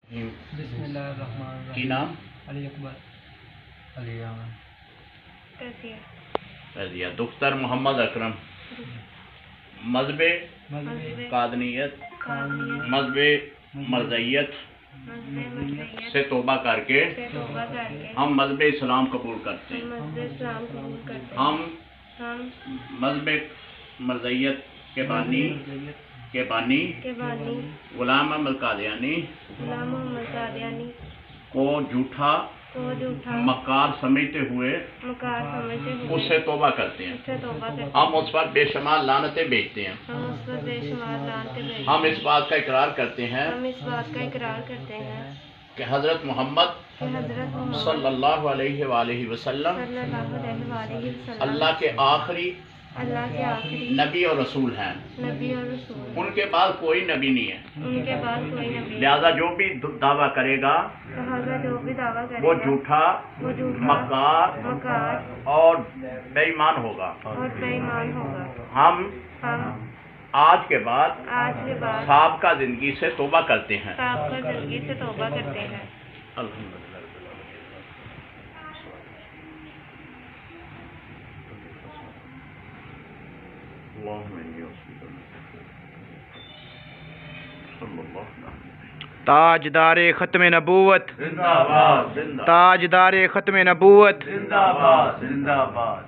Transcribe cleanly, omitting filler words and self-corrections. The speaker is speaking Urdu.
بسم اللہ الرحمن الرحیم. کی نام؟ علی اکبر. علی احمد. رضیہ. دختر محمد اکرم. مذہب قادنیت مذہب مرزیت سے توبہ کر کے ہم مذہب اسلام قبول کرتے ہیں. ہم مذہب مرزیت کے بانی غلام احمد قادیانی کو جھوٹا مکار سمجھتے ہوئے اس سے توبہ کرتے ہیں. ہم اس پر بے شمار لعنتیں بیچتے ہیں. ہم اس بات کا اقرار کرتے ہیں کہ حضرت محمد صلی اللہ علیہ وآلہ وسلم اللہ کے آخری نبی اور رسول ہیں. ان کے بعد کوئی نبی نہیں ہے. لہذا جو بھی دعویٰ کرے گا وہ جھوٹا مکار اور بے ایمان ہوگا. ہم آج کے بعد سابقہ زندگی سے توبہ کرتے ہیں. الحمدللہ. تاجدار ختم نبوت زندہ باد. تاجدار ختم نبوت زندہ باد.